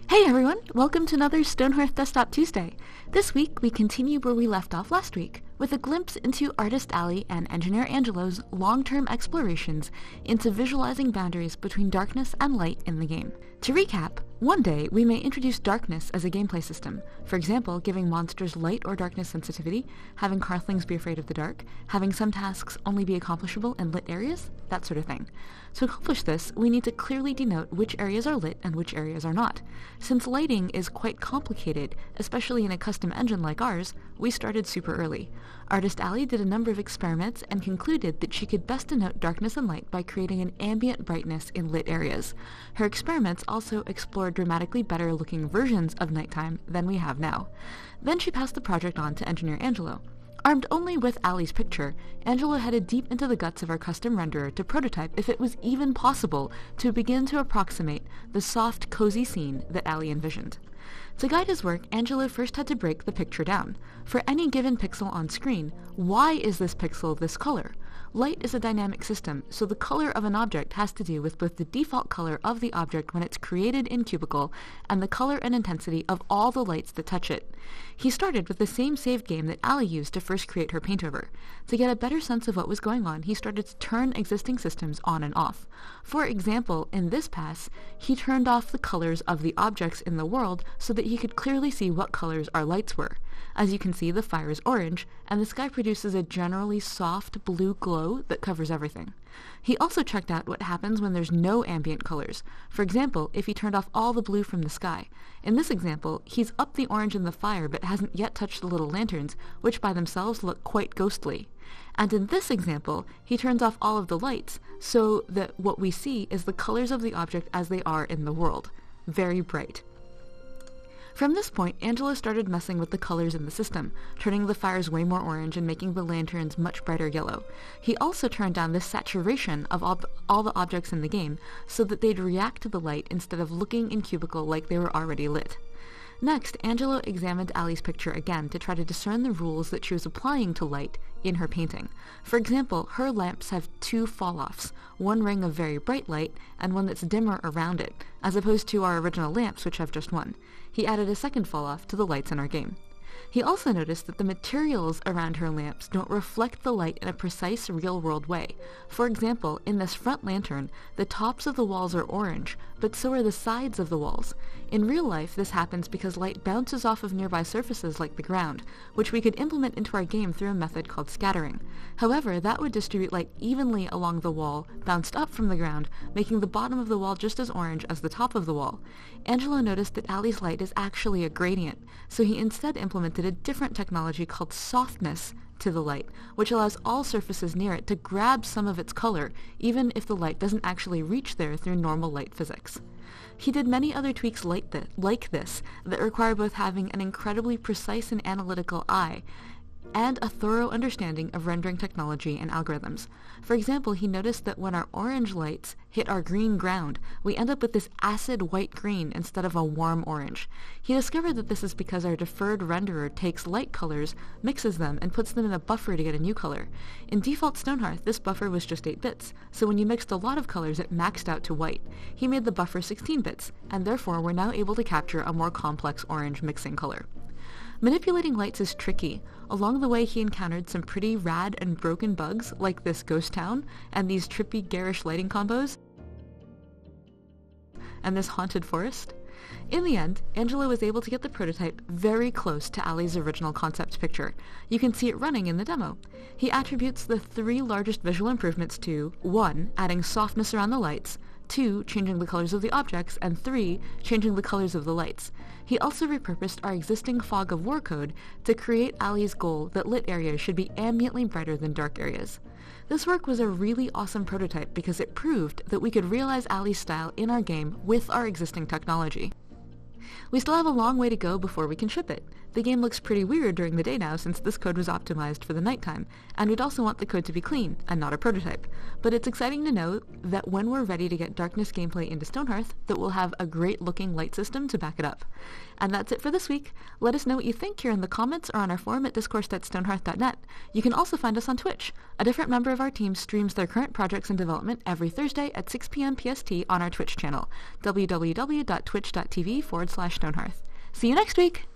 Hey everyone, welcome to another Stonehearth Desktop Tuesday. This week we continue where we left off last week, with a glimpse into artist Allie and engineer Angelo's long-term explorations into visualizing boundaries between darkness and light in the game. To recap, one day we may introduce darkness as a gameplay system, for example giving monsters light or darkness sensitivity, having Karthlings be afraid of the dark, having some tasks only be accomplishable in lit areas, that sort of thing. To accomplish this, we need to clearly denote which areas are lit and which areas are not. Since lighting is quite complicated, especially in a custom engine like ours, we started super early. Artist Allie did a number of experiments and concluded that she could best denote darkness and light by creating an ambient brightness in lit areas. Her experiments also explored dramatically better looking versions of nighttime than we have now. Then she passed the project on to Engineer Angelo. Armed only with Allie's picture, Angelo headed deep into the guts of our custom renderer to prototype if it was even possible to begin to approximate the soft, cozy scene that Allie envisioned. To guide his work, Angelo first had to break the picture down. For any given pixel on screen, why is this pixel this color? Light is a dynamic system, so the color of an object has to do with both the default color of the object when it's created in Cubicle and the color and intensity of all the lights that touch it. He started with the same save game that Allie used to first create her paint over. To get a better sense of what was going on, he started to turn existing systems on and off. For example, in this pass, he turned off the colors of the objects in the world so that he could clearly see what colors our lights were. As you can see, the fire is orange, and the sky produces a generally soft blue glow that covers everything. He also checked out what happens when there's no ambient colors. For example, if he turned off all the blue from the sky. In this example, he's up the orange in the fire but hasn't yet touched the little lanterns, which by themselves look quite ghostly. And in this example, he turns off all of the lights, so that what we see is the colors of the object as they are in the world. Very bright. From this point, Angelo started messing with the colors in the system, turning the fires way more orange and making the lanterns much brighter yellow. He also turned down the saturation of all the objects in the game so that they'd react to the light instead of looking in Cubicle like they were already lit. Next, Angelo examined Allie's picture again to try to discern the rules that she was applying to light in her painting. For example, her lamps have two fall-offs, one ring of very bright light and one that's dimmer around it, as opposed to our original lamps which have just one. He added a second fall-off to the lights in our game. He also noticed that the materials around her lamps don't reflect the light in a precise real-world way. For example, in this front lantern, the tops of the walls are orange, but so are the sides of the walls. In real life, this happens because light bounces off of nearby surfaces like the ground, which we could implement into our game through a method called scattering. However, that would distribute light evenly along the wall, bounced up from the ground, making the bottom of the wall just as orange as the top of the wall. Angelo noticed that Allie's light is actually a gradient, so he instead implemented a different technology called softness to the light, which allows all surfaces near it to grab some of its color, even if the light doesn't actually reach there through normal light physics. He did many other tweaks like this that require both having an incredibly precise and analytical eye and a thorough understanding of rendering technology and algorithms. For example, he noticed that when our orange lights hit our green ground, we end up with this acid white green instead of a warm orange. He discovered that this is because our deferred renderer takes light colors, mixes them, and puts them in a buffer to get a new color. In default Stonehearth, this buffer was just 8 bits, so when you mixed a lot of colors, it maxed out to white. He made the buffer 16 bits, and therefore we're now able to capture a more complex orange mixing color. Manipulating lights is tricky. Along the way he encountered some pretty rad and broken bugs like this ghost town and these trippy garish lighting combos and this haunted forest. In the end, Angelo was able to get the prototype very close to Allie's original concept picture. You can see it running in the demo. He attributes the 3 largest visual improvements to 1. Adding softness around the lights, 2. Changing the colors of the objects, and 3. Changing the colors of the lights. He also repurposed our existing Fog of War code to create Allie's goal that lit areas should be ambiently brighter than dark areas. This work was a really awesome prototype because it proved that we could realize Allie's style in our game with our existing technology. We still have a long way to go before we can ship it. The game looks pretty weird during the day now since this code was optimized for the nighttime, and we'd also want the code to be clean, and not a prototype. But it's exciting to know that when we're ready to get Darkness gameplay into Stonehearth, that we'll have a great looking light system to back it up. And that's it for this week. Let us know what you think here in the comments or on our forum at discourse.stonehearth.net. You can also find us on Twitch. A different member of our team streams their current projects in development every Thursday at 6 p.m. PST on our Twitch channel, www.twitch.tv/Stonehearth. See you next week!